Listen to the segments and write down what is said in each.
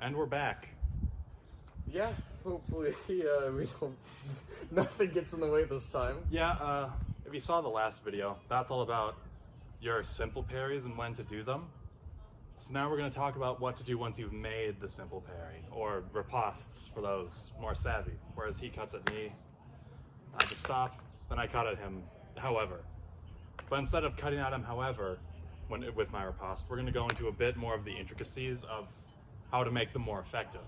And we're back. Yeah, hopefully we don't, nothing gets in the way this time. Yeah, if you saw the last video, that's all about your simple parries and when to do them. So now we're going to talk about what to do once you've made the simple parry, or ripostes for those more savvy. Whereas he cuts at me, I just stop, then I cut at him, however. But instead of cutting at him, however, with my riposte, we're going to go into a bit more of the intricacies of how to make them more effective.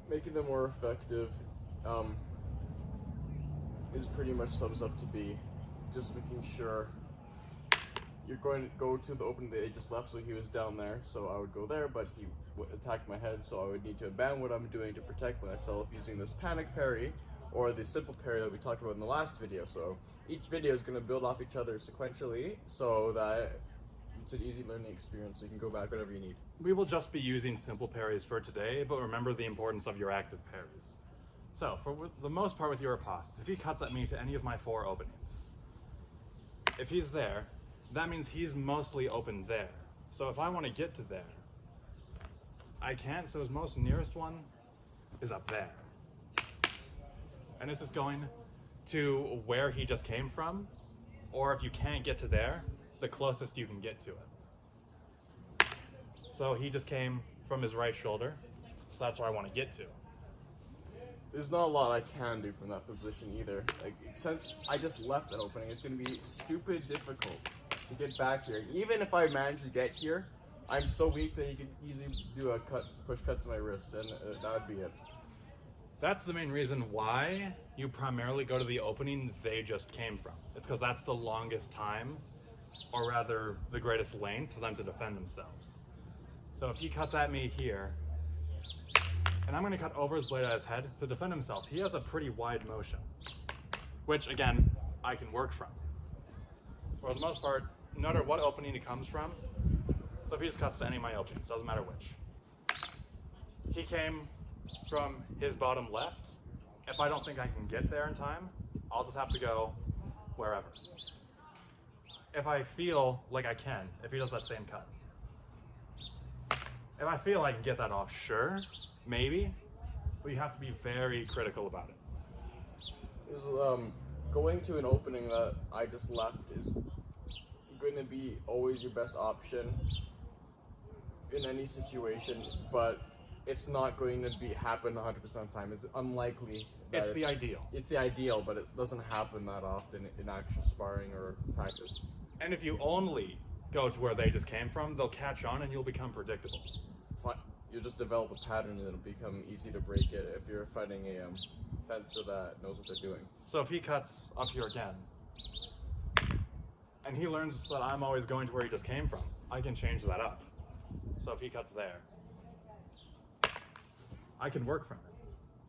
Making them more effective is pretty much sums up to be just making sure you're going to go to the opening that he just left, so he was down there, so I would go there, but he attacked my head, so I would need to abandon what I'm doing to protect myself using this panic parry, or the simple parry that we talked about in the last video. So each video is going to build off each other sequentially, so that it's an easy learning experience, so you can go back whenever you need. We will just be using simple parries for today, but remember the importance of your active parries. So, for the most part with your riposte, if he cuts at me to any of my 4 openings, if he's there, that means he's mostly open there. So if I want to get to there, I can't, so his most nearest one is up there. And it's just going to where he just came from, or if you can't get to there, the closest you can get to it. So he just came from his right shoulder, so that's where I want to get to. There's not a lot I can do from that position either. Like, since I just left that opening, it's going to be stupid difficult to get back here. Even if I manage to get here, I'm so weak that you could easily do a push cut to my wrist, and that would be it. That's the main reason why you primarily go to the opening they just came from. It's because that's the longest time, or rather the greatest length for them to defend themselves. So if he cuts at me here, and I'm going to cut over his blade at his head to defend himself, he has a pretty wide motion, which again, I can work from. For the most part, no matter what opening he comes from, so if he just cuts to any of my openings, doesn't matter which. He came from his bottom left. If I don't think I can get there in time, I'll just have to go wherever. If I feel like I can, if he does that same cut. If I feel I can get that off, sure, maybe, but you have to be very critical about it. Going to an opening that I just left is going to be always your best option in any situation, but it's not going to happen 100% of the time. It's unlikely. It's the ideal. It's the ideal, but it doesn't happen that often in actual sparring or practice. And if you only go to where they just came from, they'll catch on and you'll become predictable. You'll just develop a pattern and it'll become easy to break it if you're fighting a fencer that knows what they're doing. So if he cuts up here again, and he learns that I'm always going to where he just came from, I can change that up. So if he cuts there, I can work from it.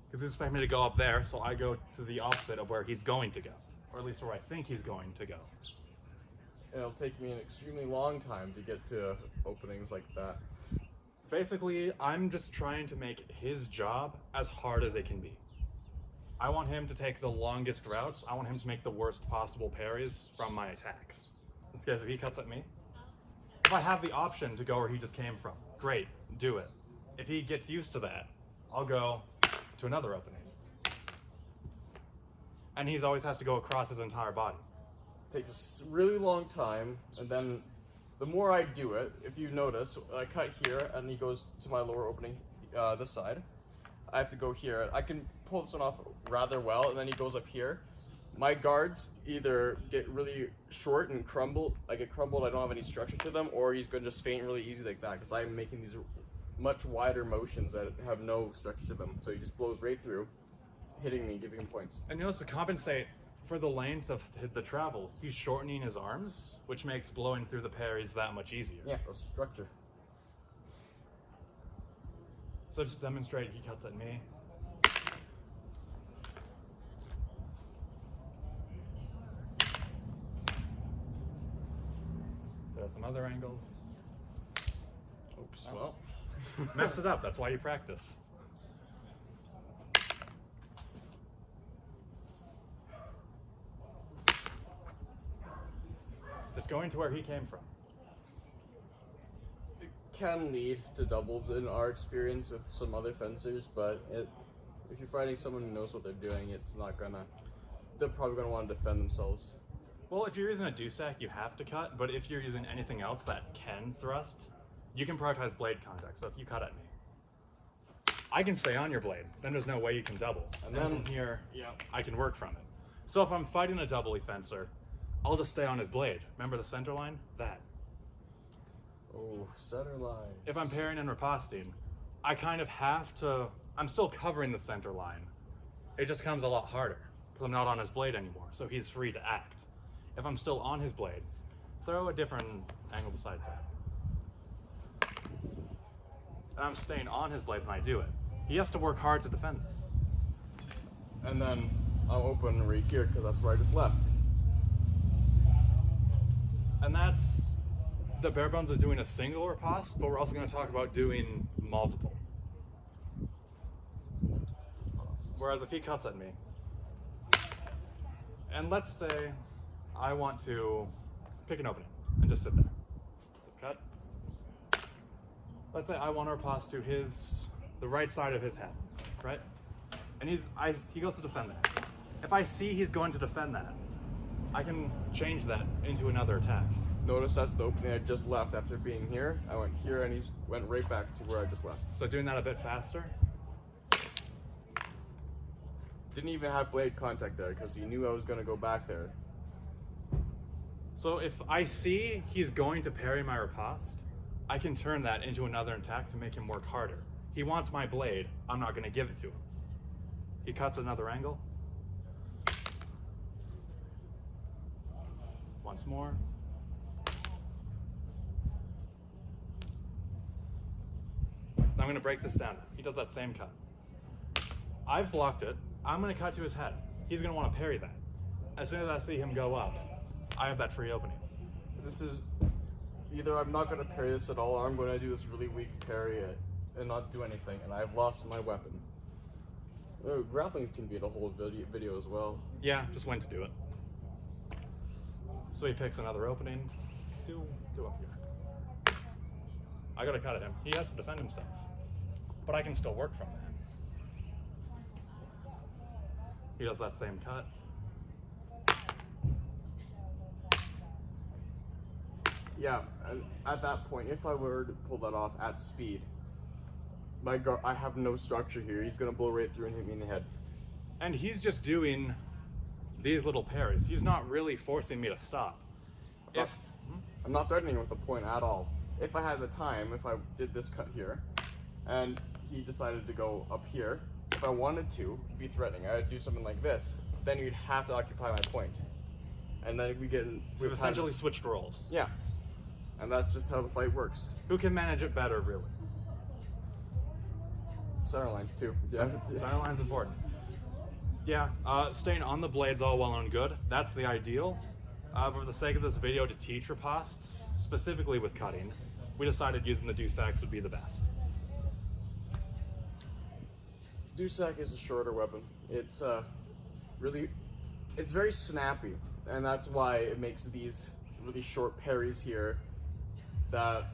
Because he's expecting me to go up there, so I go to the opposite of where he's going to go. Or at least where I think he's going to go. And it'll take me an extremely long time to get to openings like that. Basically, I'm just trying to make his job as hard as it can be. I want him to take the longest routes. I want him to make the worst possible parries from my attacks. In this case, if he cuts at me, if I have the option to go where he just came from, great, do it. If he gets used to that, I'll go to another opening. And he always has to go across his entire body. It takes a really long time, and then the more I do it, if you notice, I cut here, and he goes to my lower opening, this side. I have to go here. I can pull this one off rather well, and then he goes up here. My guards either get really short and crumble, I get crumbled, I don't have any structure to them, or he's going to just faint really easy like that, because I'm making these much wider motions that have no structure to them. So he just blows right through, hitting me, giving him points. And notice to compensate for the length of the travel, he's shortening his arms, which makes blowing through the parries that much easier. Yeah, a structure. So just to demonstrate, he cuts at me. There's some other angles. Oops, well. Mess it up, that's why you practice. Just going to where he came from. can lead to doubles in our experience with some other fencers, but if you're fighting someone who knows what they're doing, they're probably gonna want to defend themselves. Well, if you're using a deusac, you have to cut, but if you're using anything else that can thrust, you can prioritize blade contact. So if you cut at me, I can stay on your blade, then there's no way you can double. And then from here, I can work from it. So if I'm fighting a double fencer, I'll just stay on his blade. Remember the center line? That. Oh, center line. If I'm parrying and riposting, I kind of have to, I'm still covering the center line. It just comes a lot harder because I'm not on his blade anymore, so he's free to act. If I'm still on his blade, throw a different angle besides that. And I'm staying on his blade when I do it. He has to work hard to defend this. And then I'm open right here because that's where I just left. And that's the bare bones of doing a single riposte, but we're also going to talk about doing multiple. Whereas if he cuts at me, and let's say I want to pick an opening and just sit there. Just cut. Let's say I want to riposte to the right side of his head, right? And he goes to defend that. If I see he's going to defend that, I can change that into another attack. Notice that's the opening I just left after being here. I went here and he went right back to where I just left. So doing that a bit faster. Didn't even have blade contact there because he knew I was going to go back there. So if I see he's going to parry my riposte, I can turn that into another attack to make him work harder. He wants my blade, I'm not going to give it to him. He cuts another angle. Once more. Now I'm going to break this down. He does that same cut. I've blocked it. I'm going to cut to his head. He's going to want to parry that. As soon as I see him go up, I have that free opening. This is either I'm not going to parry this at all, or I'm going to do this really weak parry and not do anything, and I've lost my weapon. Grappling can be the whole video as well. Yeah, just when to do it. So he picks another opening. Do up here. I got to cut at him. He has to defend himself, but I can still work from that. He does that same cut. Yeah, and at that point, if I were to pull that off at speed, I have no structure here. He's gonna blow right through and hit me in the head. And he's just doing these little parries. He's not really forcing me to stop. I'm not threatening with a point at all. If I had the time, if I did this cut here, and he decided to go up here, if I wanted to be threatening, I'd do something like this. Then you'd have to occupy my point. And then we've essentially switched roles. Yeah. And that's just how the fight works. Who can manage it better, really? Center line, too. Yeah. Center line's important. Yeah, staying on the blade's all well and good. That's the ideal. But for the sake of this video, to teach ripostes, specifically with cutting, we decided using the deusacs would be the best. Deusac is a shorter weapon. It's it's very snappy, and that's why it makes these really short parries here that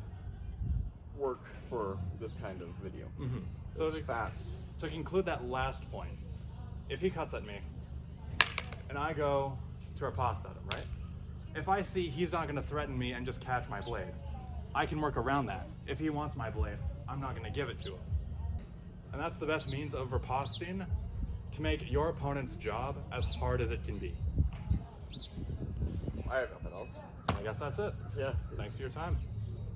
work for this kind of video. Mm-hmm. So it's fast. To conclude that last point, if he cuts at me and I go to riposte at him, right? If I see he's not going to threaten me and just catch my blade, I can work around that. If he wants my blade, I'm not going to give it to him. And that's the best means of riposting to make your opponent's job as hard as it can be. I have nothing else. I guess that's it. Yeah. Thanks for your time.